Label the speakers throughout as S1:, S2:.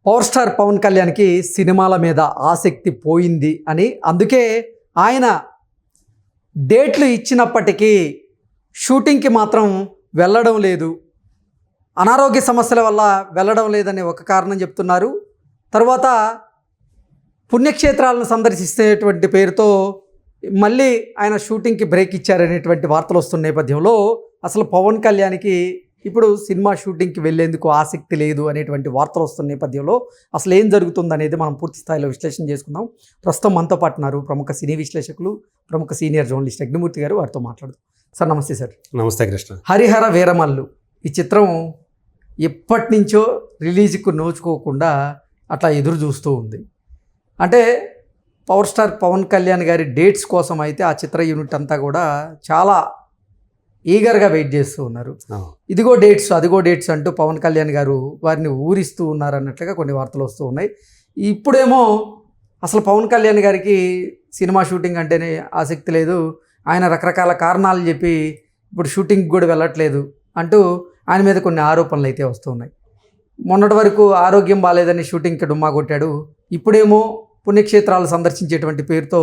S1: Power star Pawan కళ్యాణ్కి సినిమాల మీద ఆసక్తి పోయింది అని, అందుకే ఆయన డేట్లు ఇచ్చినప్పటికీ షూటింగ్కి మాత్రం వెళ్ళడం లేదు, అనారోగ్య సమస్యల వల్ల వెళ్ళడం లేదని ఒక కారణం చెప్తున్నారు. తర్వాత పుణ్యక్షేత్రాలను సందర్శించేటువంటి పేరుతో మళ్ళీ ఆయన షూటింగ్కి బ్రేక్ ఇచ్చారనేటువంటి వార్తలు వస్తున్న నేపథ్యంలో అసలు పవన్ కళ్యాణ్కి ఇప్పుడు సినిమా షూటింగ్కి వెళ్ళేందుకు ఆసక్తి లేదు అనేటువంటి వార్తలు వస్తున్న నేపథ్యంలో అసలు ఏం జరుగుతుంది అనేది మనం పూర్తి స్థాయిలో విశ్లేషణ చేసుకుందాం. ప్రస్తుతం మనతో పాటు ఉన్నారు ప్రముఖ సినీ విశ్లేషకులు, ప్రముఖ సీనియర్ జర్నలిస్ట్ అగ్నిమూర్తి గారు. వారితో మాట్లాడుతాం. సార్ నమస్తే. సార్
S2: నమస్తే కృష్ణ.
S1: హరిహర వీరమల్లు ఈ చిత్రం ఎప్పటి నుంచో రిలీజ్కు నోచుకోకుండా అట్లా ఎదురు చూస్తూ ఉంది. అంటే పవర్ స్టార్ పవన్ కళ్యాణ్ గారి డేట్స్ కోసం అయితే ఆ చిత్ర యూనిట్ అంతా కూడా చాలా ఈగర్గా వెయిట్ చేస్తూ ఉన్నారు. ఇదిగో డేట్స్ అదిగో డేట్స్ అంటూ పవన్ కళ్యాణ్ గారు వారిని ఊరిస్తూ ఉన్నారు అన్నట్లుగా కొన్ని వార్తలు వస్తూ ఉన్నాయి. ఇప్పుడేమో అసలు పవన్ కళ్యాణ్ గారికి సినిమా షూటింగ్ అంటేనే ఆసక్తి లేదు, ఆయన రకరకాల కారణాలు చెప్పి ఇప్పుడు షూటింగ్కి కూడా వెళ్ళట్లేదు అంటూ ఆయన మీద కొన్ని ఆరోపణలు అయితే వస్తూ ఉన్నాయి. మొన్నటి వరకు ఆరోగ్యం బాగాలేదని షూటింగ్కి డుమ్మా కొట్టాడు, ఇప్పుడేమో పుణ్యక్షేత్రాలు సందర్శించేటువంటి పేరుతో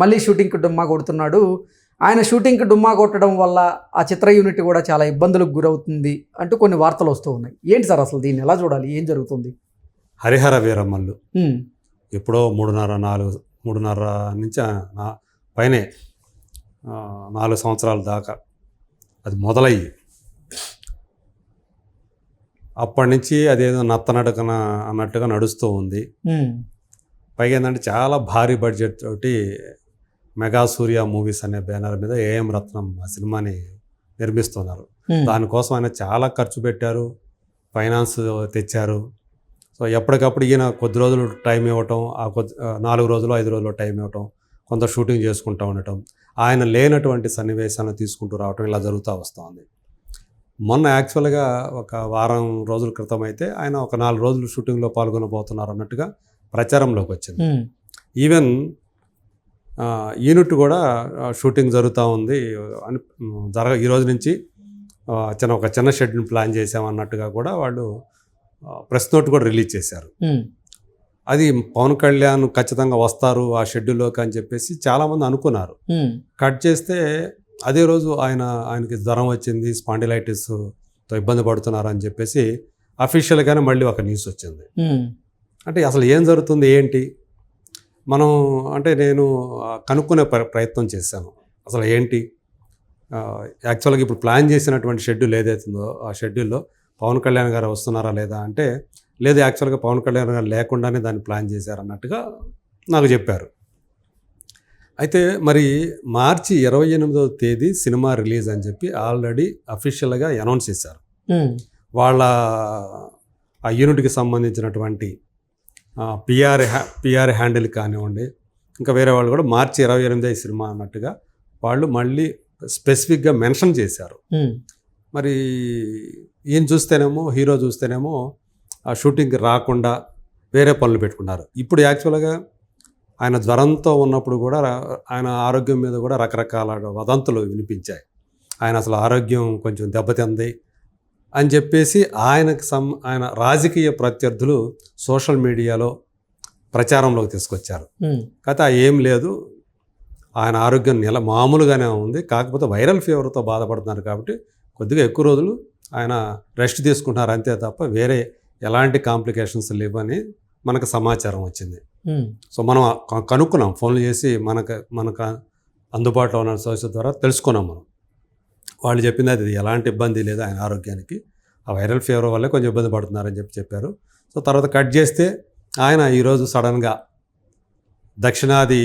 S1: మళ్ళీ షూటింగ్కి డుమ్మా కొడుతున్నాడు. ఆయన షూటింగ్కి డుమ్మా కొట్టడం వల్ల ఆ చిత్ర యూనిట్ కూడా చాలా ఇబ్బందులకు గురవుతుంది అంటూ కొన్ని వార్తలు వస్తూ ఉన్నాయి. ఏంటి సార్ అసలు దీన్ని ఎలా చూడాలి, ఏం జరుగుతుంది?
S2: హరిహర వీరమల్లు ఎప్పుడో 3.5 నుంచి పైనే 4 సంవత్సరాల దాకా అది మొదలయ్యి అప్పటి నుంచి అదేదో నత్తనడకన అన్నట్టుగా నడుస్తూ ఉంది. పైగా ఏంటంటే చాలా భారీ బడ్జెట్ తోటి మెగా సూర్య మూవీస్ అనే బ్యానర్ మీద ఏఎం రత్నం ఆ సినిమాని నిర్మిస్తున్నారు. దానికోసం ఆయన చాలా ఖర్చు పెట్టారు, ఫైనాన్స్ తెచ్చారు. సో ఎప్పటికప్పుడు ఈయన కొద్ది రోజులు టైం ఇవ్వటం, ఆ 4 రోజులు 5 రోజులు టైం ఇవ్వటం, కొంత షూటింగ్ చేసుకుంటూ ఉండటం, ఆయన లేనటువంటి సన్నివేశాలను తీసుకుంటూ రావటం ఇలా జరుగుతూ వస్తుంది. మొన్న యాక్చువల్గా ఒక వారం రోజుల క్రితం అయితే ఆయన ఒక 4 రోజులు షూటింగ్లో పాల్గొనబోతున్నారు అన్నట్టుగా ప్రచారంలోకి వచ్చింది. ఈవెన్ యూనిట్ కూడా షూటింగ్ జరుగుతూ ఉంది అని ఈ రోజు నుంచి ఒక చిన్న షెడ్యూల్ ప్లాన్ చేసామన్నట్టుగా కూడా వాళ్ళు ప్రెస్ నోట్ కూడా రిలీజ్ చేశారు. అది పవన్ కళ్యాణ్ ఖచ్చితంగా వస్తారు ఆ షెడ్యూల్లోకి అని చెప్పేసి చాలామంది అనుకున్నారు. కట్ చేస్తే అదే రోజు ఆయనకి జ్వరం వచ్చింది, స్పాండిలైటిస్తో ఇబ్బంది పడుతున్నారు అని చెప్పేసి అఫీషియల్గానే మళ్ళీ ఒక న్యూస్ వచ్చింది. అంటే అసలు ఏం జరుగుతుంది ఏంటి మనం అంటే నేను కనుక్కునే ప్రయత్నం చేశాను. అసలు ఏంటి యాక్చువల్గా ఇప్పుడు ప్లాన్ చేసినటువంటి షెడ్యూల్ ఏదైతుందో ఆ షెడ్యూల్లో పవన్ కళ్యాణ్ గారు వస్తున్నారా లేదా అంటే లేదు, యాక్చువల్గా పవన్ కళ్యాణ్ గారు లేకుండానే దాన్ని ప్లాన్ చేశారన్నట్టుగా నాకు చెప్పారు. అయితే మరి మార్చి 28వ తేదీ సినిమా రిలీజ్ అని చెప్పి ఆల్రెడీ అఫీషియల్గా అనౌన్స్ చేశారు. వాళ్ళ ఆ యూనిట్కి సంబంధించినటువంటి పిఆర్ హ్యాండిల్ కానివ్వండి, ఇంకా వేరే వాళ్ళు కూడా మార్చి 28 సినిమా అన్నట్టుగా వాళ్ళు మళ్ళీ స్పెసిఫిక్గా మెన్షన్ చేశారు. మరి ఈయన చూస్తేనేమో హీరో చూస్తేనేమో ఆ షూటింగ్కి రాకుండా వేరే పనులు పెట్టుకున్నారు. ఇప్పుడు యాక్చువల్గా ఆయన జ్వరంతో ఉన్నప్పుడు కూడా ఆయన ఆరోగ్యం మీద కూడా రకరకాల వదంతులు వినిపించాయి. ఆయన అసలు ఆరోగ్యం కొంచెం దెబ్బతింది అని చెప్పేసి ఆయన రాజకీయ ప్రత్యర్థులు సోషల్ మీడియాలో ప్రచారంలోకి తీసుకొచ్చారు. కాకపోతే ఏం లేదు, ఆయన ఆరోగ్యం మామూలుగానే ఉంది, కాకపోతే వైరల్ ఫీవర్తో బాధపడుతున్నారు కాబట్టి కొద్దిగా ఎక్కువ రోజులు ఆయన రెస్ట్ తీసుకుంటున్నారు అంతే తప్ప వేరే ఎలాంటి కాంప్లికేషన్స్ లేవని మనకు సమాచారం వచ్చింది. సో మనం కనుక్కున్నాం, ఫోన్లు చేసి మనకు అందుబాటులో ఉన్న సోర్సెస్ ద్వారా తెలుసుకున్నాం. వాళ్ళు చెప్పింది అది ఎలాంటి ఇబ్బంది లేదు ఆయన ఆరోగ్యానికి, ఆ వైరల్ ఫీవర్ వల్లే కొంచెం ఇబ్బంది పడుతున్నారని చెప్పారు. సో తర్వాత కట్ చేస్తే ఆయన ఈరోజు సడన్గా దక్షిణాది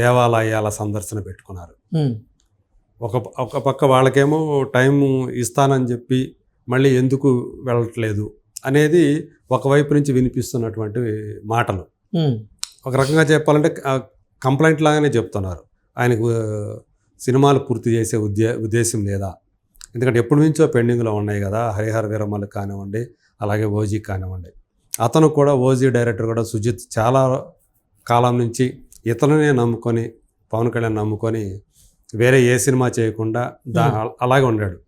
S2: దేవాలయాల సందర్శన పెట్టుకున్నారు. ఒక పక్క వాళ్ళకేమో టైం ఇస్తానని చెప్పి మళ్ళీ ఎందుకు వెళ్ళట్లేదు అనేది ఒకవైపు నుంచి వినిపిస్తున్నటువంటి మాటలు. ఒక రకంగా చెప్పాలంటే కంప్లైంట్ లాగానే చెప్తున్నారు, ఆయనకు సినిమాలు పూర్తి చేసే ఉద్దేశం లేదా, ఎందుకంటే ఎప్పటి నుంచో పెండింగ్లో ఉన్నాయి కదా, హరిహర వీరమల్లు కానివ్వండి, అలాగే ఓజీ కానివ్వండి. అతను కూడా ఓజీ డైరెక్టర్ కూడా సుజిత్ చాలా కాలం నుంచి ఇతరునే నమ్ముకొని పవన్ కళ్యాణ్ నమ్ముకొని వేరే ఏ సినిమా చేయకుండా అలాగే ఉన్నాడు.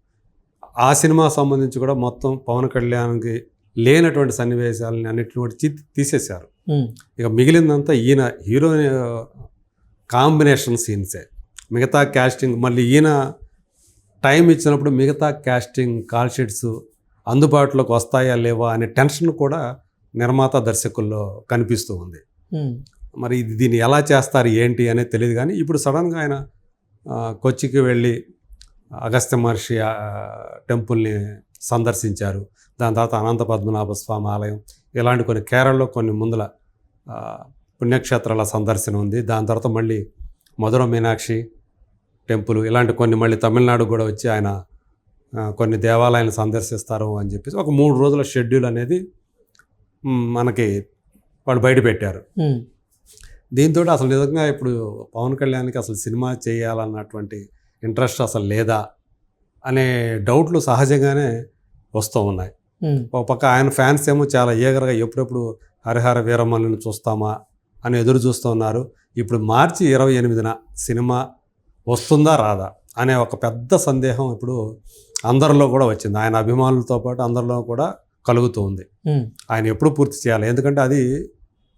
S2: ఆ సినిమా సంబంధించి కూడా మొత్తం పవన్ కళ్యాణ్కి లేనటువంటి సన్నివేశాలని అన్నిటిని కూడా తీసేశారు.
S1: ఉమ్,
S2: ఇక మిగిలిందంతా ఈయన హీరో కాంబినేషన్ సీన్సే. మిగతా క్యాస్టింగ్ మళ్ళీ ఈయన టైం ఇచ్చినప్పుడు మిగతా క్యాస్టింగ్ కాల్ షీట్స్ అందుబాటులోకి వస్తాయా లేవా అనే టెన్షన్ కూడా నిర్మాత దర్శకుల్లో కనిపిస్తూ ఉంది.
S1: ఉమ్,
S2: మరి దీన్ని ఎలా చేస్తారు ఏంటి అనేది తెలియదు. కానీ ఇప్పుడు సడన్గా ఆయన కొచ్చికి వెళ్ళి అగస్త్య మహర్షి టెంపుల్ని సందర్శించారు. దాని తర్వాత అనంత పద్మనాభ స్వామి ఆలయం, ఇలాంటి కొన్ని కేరళలో కొన్ని ముందల పుణ్యక్షేత్రాల సందర్శన ఉంది. దాని తర్వాత మళ్ళీ మధుర మీనాక్షి టెంపుల్, ఇలాంటి కొన్ని మళ్ళీ తమిళనాడు కూడా వచ్చి ఆయన కొన్ని దేవాలయాలను సందర్శిస్తారు అని చెప్పేసి ఒక 3 రోజుల షెడ్యూల్ అనేది మనకి వాళ్ళు బయట పెట్టారు.
S1: ఉమ్,
S2: దీంతో అసలు నిజంగా ఇప్పుడు పవన్ కళ్యాణ్కి అసలు సినిమా చేయాలన్నటువంటి ఇంట్రెస్ట్ అసలు లేదా అనే డౌట్లు సహజంగానే వస్తూ ఉన్నాయి.
S1: ఉమ్,
S2: ఒక పక్క ఆయన ఫ్యాన్స్ ఏమో చాలా ఈగర్గా ఎప్పుడెప్పుడు హరిహర వీరమల్లిని చూస్తామా అని ఎదురు చూస్తూ ఉన్నారు. ఇప్పుడు మార్చి 28న సినిమా వస్తుందా రాదా అనే ఒక పెద్ద సందేహం ఇప్పుడు అందరిలో కూడా వచ్చింది. ఆయన అభిమానులతో పాటు అందరిలో కూడా కలుగుతూ ఉంది.
S1: ఉమ్,
S2: ఆయన ఎప్పుడు పూర్తి చేయాలి, ఎందుకంటే అది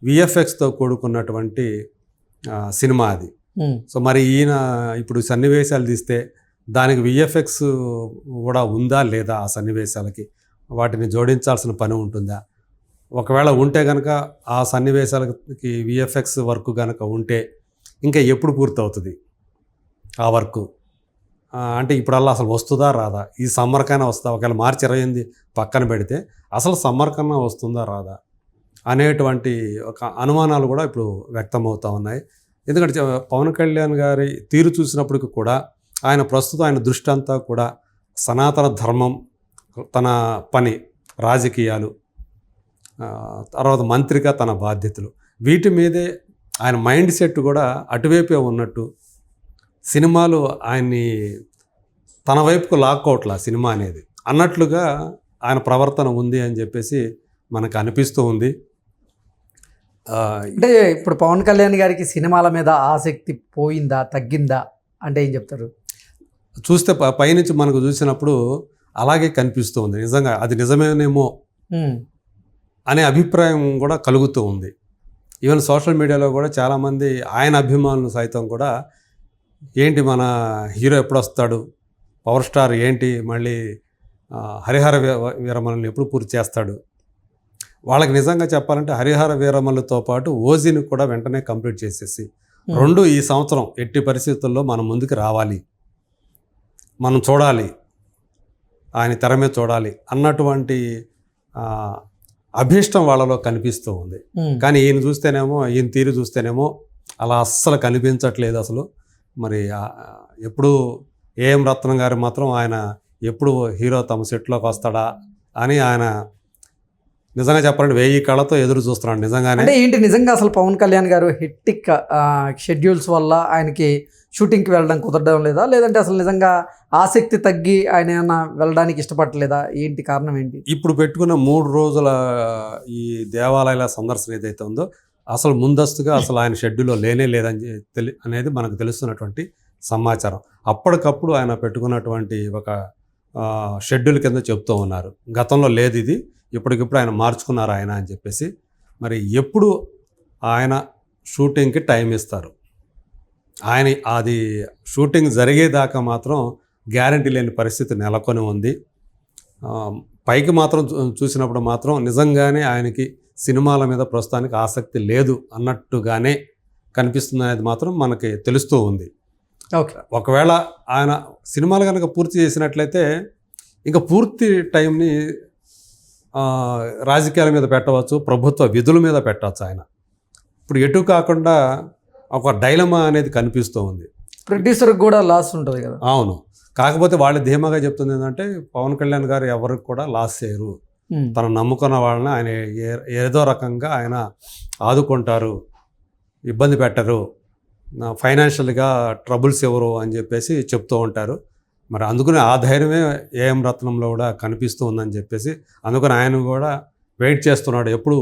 S2: విఎఫ్ఎక్స్తో కూడుకున్నటువంటి సినిమా అది.
S1: ఉమ్,
S2: సో మరి ఈయన ఇప్పుడు సన్నివేశాలు తీస్తే దానికి విఎఫ్ఎక్స్ కూడా ఉందా లేదా, ఆ సన్నివేశాలకి వాటిని జోడించాల్సిన పని ఉంటుందా, ఒకవేళ ఉంటే కనుక ఆ సన్నివేశాలకి విఎఫ్ఎక్స్ వర్క్ కనుక ఉంటే ఇంకా ఎప్పుడు పూర్తవుతుంది ఆ వర్క్, అంటే ఇప్పుడల్లా అసలు వస్తుందా రాదా, ఈ సమ్మర్ కన్నా వస్తుందా, ఒకవేళ మార్చి 28 పక్కన పెడితే అసలు సమ్మర్ కన్నా వస్తుందా రాదా అనేటువంటి ఒక అనుమానాలు కూడా ఇప్పుడు వ్యక్తమవుతూ ఉన్నాయి. ఎందుకంటే పవన్ కళ్యాణ్ గారి తీరు చూసినప్పటికీ కూడా ఆయన దృష్టి అంతా కూడా సనాతన ధర్మం, తన పని, రాజకీయాలు, తర్వాత మంత్రిగా తన బాధ్యతలు, వీటి మీదే ఆయన మైండ్ సెట్ కూడా అటువైపే ఉన్నట్టు, సినిమాలు ఆయన్ని తన వైపుకు లాక్కోవట్లా సినిమా అనేది అన్నట్లుగా ఆయన ప్రవర్తన ఉంది అని చెప్పేసి మనకు అనిపిస్తూ ఉంది.
S1: అంటే ఇప్పుడు పవన్ కళ్యాణ్ గారికి సినిమాల మీద ఆసక్తి పోయిందా తగ్గిందా అంటే ఏం చెప్తారు?
S2: చూస్తే పైనుంచి మనకు చూసినప్పుడు అలాగే కనిపిస్తూ ఉంది. నిజంగా అది నిజమేనేమో అనే అభిప్రాయం కూడా కలుగుతూ ఉంది. ఈవెన్ సోషల్ మీడియాలో కూడా చాలామంది ఆయన అభిమానులు సైతం కూడా ఏంటి మన హీరో ఎప్పుడు వస్తాడు, పవర్ స్టార్ ఏంటి మళ్ళీ హరిహర వీరమల్ని ఎప్పుడు పూర్తి చేస్తాడు. వాళ్ళకి నిజంగా చెప్పాలంటే హరిహర వీరమల్లుతో పాటు ఓజీని కూడా వెంటనే కంప్లీట్ చేసేసి 2 ఈ సంవత్సరం ఎట్టి పరిస్థితుల్లో మనం ముందుకు రావాలి, మనం చూడాలి, ఆయన తెర మీద చూడాలి అన్నటువంటి అభీష్టం వాళ్ళలో కనిపిస్తూ ఉంది. కానీ ఈయన తీరు చూస్తేనేమో అలా అస్సలు కనిపించట్లేదు అసలు. మరి ఎప్పుడు ఏఎం రత్నం గారు మాత్రం ఆయన ఎప్పుడు హీరో తమ సెట్లోకి వస్తాడా అని ఆయన నిజంగా చెప్పాలంటే 1000 కళ్ళతో ఎదురు చూస్తున్నాడు నిజంగానే.
S1: అంటే ఏంటి నిజంగా అసలు పవన్ కళ్యాణ్ గారు హెక్టిక్ షెడ్యూల్స్ వల్ల ఆయనకి షూటింగ్కి వెళ్ళడం కుదరడం లేదా, లేదంటే అసలు నిజంగా ఆసక్తి తగ్గి ఆయన ఏమన్నా వెళ్ళడానికి ఇష్టపడలేదా, ఏంటి కారణం ఏంటి?
S2: ఇప్పుడు పెట్టుకున్న 3 రోజుల ఈ దేవాలయాల సందర్శన ఏదైతే ఉందో అసలు ముందస్తుగా అసలు ఆయన షెడ్యూల్లో లేదని అనేది మనకు తెలుస్తున్నటువంటి సమాచారం. అప్పటికప్పుడు ఆయన పెట్టుకున్నటువంటి ఒక షెడ్యూల్ కింద చెప్తూ ఉన్నారు. గతంలో లేదు ఇది, ఇప్పటికిప్పుడు ఆయన మార్చుకున్నారు ఆయన అని చెప్పేసి. మరి ఎప్పుడు ఆయన షూటింగ్కి టైం ఇస్తారు, ఆయన అది షూటింగ్ జరిగేదాకా మాత్రం గ్యారంటీ లేని పరిస్థితి నెలకొని ఉంది. పైకి మాత్రం చూసినప్పుడు మాత్రం నిజంగానే ఆయనకి సినిమాల మీద ప్రస్తుతానికి ఆసక్తి లేదు అన్నట్టుగానే కనిపిస్తుంది అనేది మాత్రం మనకి తెలుస్తూ ఉంది.
S1: ఓకే,
S2: ఒకవేళ ఆయన సినిమాలు కనుక పూర్తి చేసినట్లయితే ఇంకా పూర్తి టైంని రాజకీయాల మీద పెట్టవచ్చు, ప్రభుత్వ విధుల మీద పెట్టవచ్చు. ఆయన ఇప్పుడు ఎటు కాకుండా ఒక డైలమా అనేది కనిపిస్తూ ఉంది.
S1: ప్రొడ్యూసర్కి కూడా లాస్ ఉంటుంది కదా.
S2: అవును, కాకపోతే వాళ్ళు ధీమాగా చెప్తుంది ఏంటంటే పవన్ కళ్యాణ్ గారు ఎవరికి కూడా లాస్ చేయరు, తను నమ్ముకున్న వాళ్ళని ఆయన ఏదో రకంగా ఆయన ఆదుకుంటారు, ఇబ్బంది పెట్టరు, ఫైనాన్షియల్గా ట్రబుల్స్ ఎవరు అని చెప్పేసి చెప్తూ ఉంటారు. మరి అందుకని ఆ ధైర్యమే ఏఎం రత్నంలో కూడా కనిపిస్తూ ఉందని చెప్పేసి అందుకని ఆయన కూడా వెయిట్ చేస్తున్నాడు, ఎప్పుడు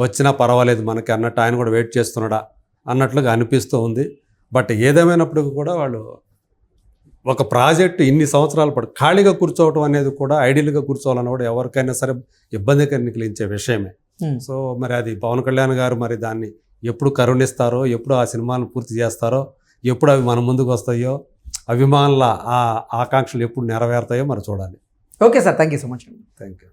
S2: వచ్చినా పర్వాలేదు మనకి అన్నట్టు ఆయన కూడా వెయిట్ చేస్తున్నాడా అన్నట్లుగా అనిపిస్తూ ఉంది. బట్ ఏదేమైనప్పటికీ కూడా వాళ్ళు ఒక ప్రాజెక్ట్ ఇన్ని సంవత్సరాలు ఖాళీగా కూర్చోవటం అనేది కూడా ఐడియల్గా కూర్చోవాలన్న కూడా ఎవరికైనా సరే ఇబ్బంది కలిగించే విషయమే. సో మరి అది పవన్ కళ్యాణ్ గారు మరి దాన్ని ఎప్పుడు కరుణిస్తారో, ఎప్పుడు ఆ సినిమాలను పూర్తి చేస్తారో, ఎప్పుడు అవి మన ముందుకు వస్తాయో, అభిమానుల ఆ ఆకాంక్షలు ఎప్పుడు నెరవేరుతాయో మరి చూడాలి.
S1: Okay sir, thank you so much.
S2: Thank you.